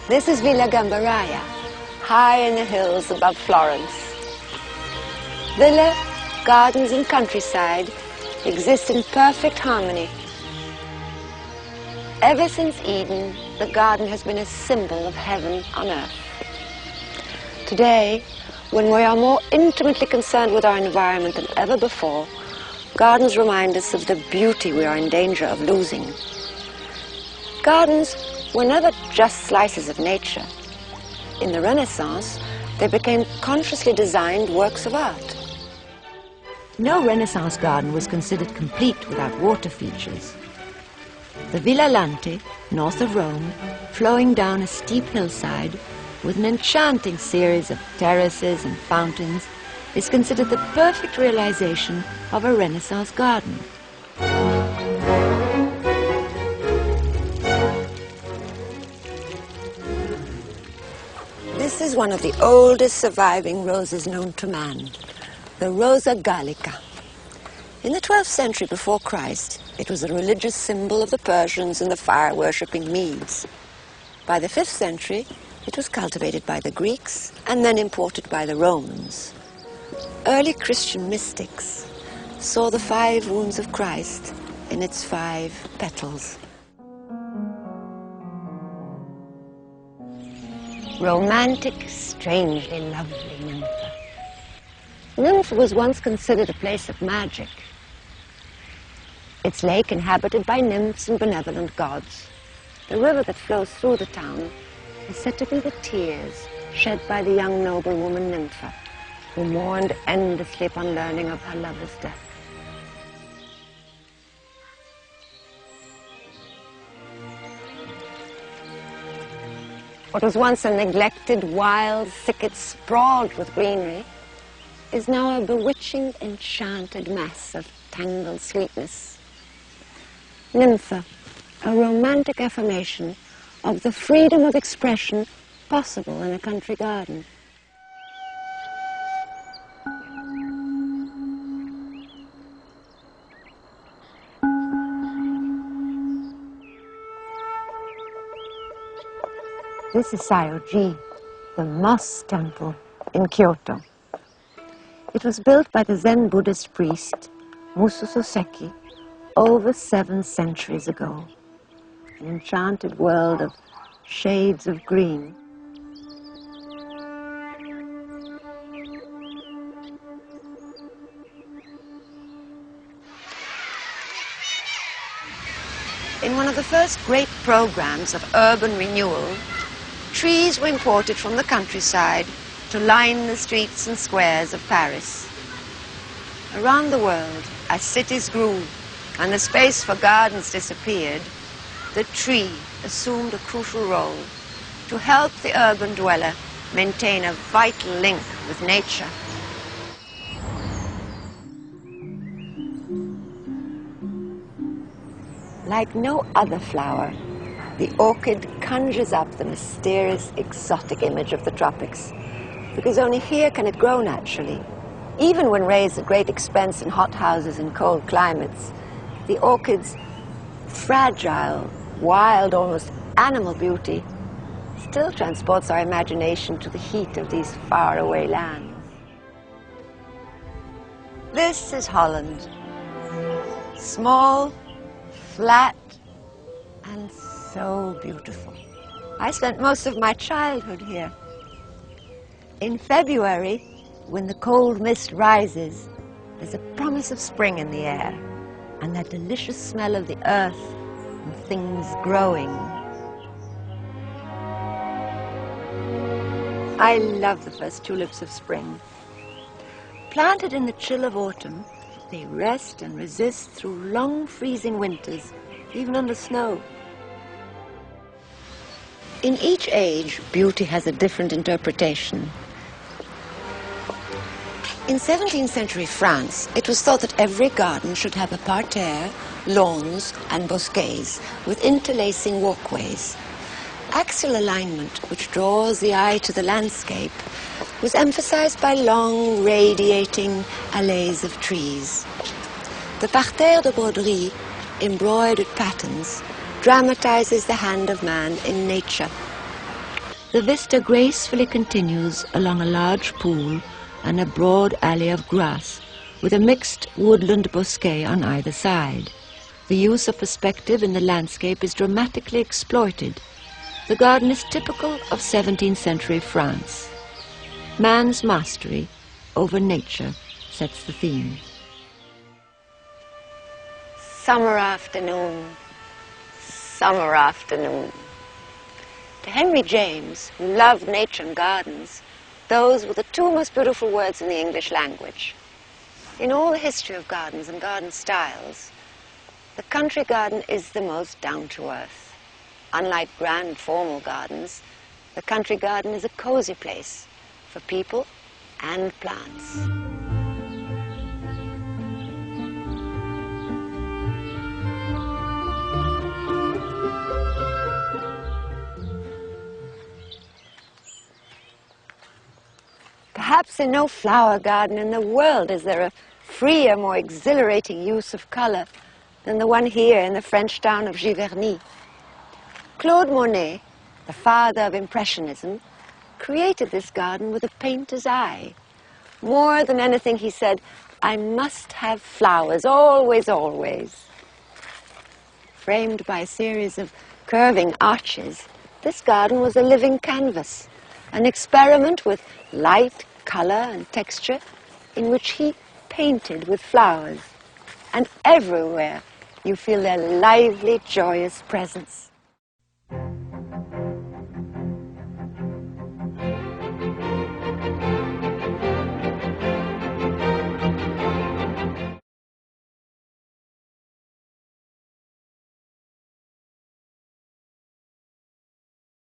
This is Villa Gambaraya, high in the hills above Florence. Villa, gardens and countryside exist in perfect harmony. Ever since Eden, the garden has been a symbol of heaven on earth. Today, when we are more intimately concerned with our environment than ever before, gardens remind us of the beauty we are in danger of losing. Gardens were never just slices of nature. In the Renaissance, they became consciously designed works of art. No Renaissance garden was considered complete without water features. The Villa Lante, north of Rome, flowing down a steep hillside with an enchanting series of terraces and fountains, is considered the perfect realization of a Renaissance garden. This is one of the oldest surviving roses known to man, the Rosa Gallica. In the 12th century before Christ, it was a religious symbol of the Persians and the fire-worshipping Medes. By the 5th century, it was cultivated by the Greeks and then imported by the Romans. Early Christian mystics saw the 5 wounds of Christ in its 5 petals. Romantic, strangely lovely Nympha. Nympha was once considered a place of magic. Its lake inhabited by nymphs and benevolent gods. The river that flows through the town is said to be the tears shed by the young noblewoman Nympha, who mourned endlessly upon learning of her lover's death. What was once a neglected wild thicket sprawled with greenery is now a bewitching, enchanted mass of tangled sweetness. Nympha, a romantic affirmation of the freedom of expression possible in a country garden. This is Sayoji, the moss temple in Kyoto. It was built by the Zen Buddhist priest Musu Soseki over 7 centuries ago. An enchanted world of shades of green. In one of the first great programs of urban renewal, trees were imported from the countryside to line the streets and squares of Paris. Around the world, as cities grew and the space for gardens disappeared, the tree assumed a crucial role to help the urban dweller maintain a vital link with nature. Like no other flower, the orchid conjures up the mysterious, exotic image of the tropics, because only here can it grow naturally. Even when raised at great expense in hothouses in cold climates, the orchid's fragile, wild, almost animal beauty still transports our imagination to the heat of these faraway lands. This is Holland. Small, flat, and so beautiful. I spent most of my childhood here. In February, when the cold mist rises, there's a promise of spring in the air and that delicious smell of the earth and things growing. I love the first tulips of spring. Planted in the chill of autumn, they rest and resist through long freezing winters, even under snow. In each age, beauty has a different interpretation. In 17th century France, it was thought that every garden should have a parterre, lawns and bosquets with interlacing walkways. Axial alignment, which draws the eye to the landscape, was emphasized by long, radiating alleys of trees. The parterre de broderie, embroidered patterns, dramatizes the hand of man in nature. The vista gracefully continues along a large pool and a broad alley of grass, with a mixed woodland bosquet on either side. The use of perspective in the landscape is dramatically exploited. The garden is typical of 17th century France. Man's mastery over nature sets the theme. Summer afternoon, summer afternoon. To Henry James, who loved nature and gardens, those were the two most beautiful words in the English language. In all the history of gardens and garden styles, the country garden is the most down-to-earth. Unlike grand formal gardens, the country garden is a cozy place for people and plants. Perhaps in no flower garden in the world is there a freer, more exhilarating use of color than the one here in the French town of Giverny. Claude Monet, the father of Impressionism, created this garden with a painter's eye. More than anything, he said, "I must have flowers, always, always." Framed by a series of curving arches, this garden was a living canvas, an experiment with light, color, and texture in which he painted with flowers. And everywhere you feel their lively, joyous presence.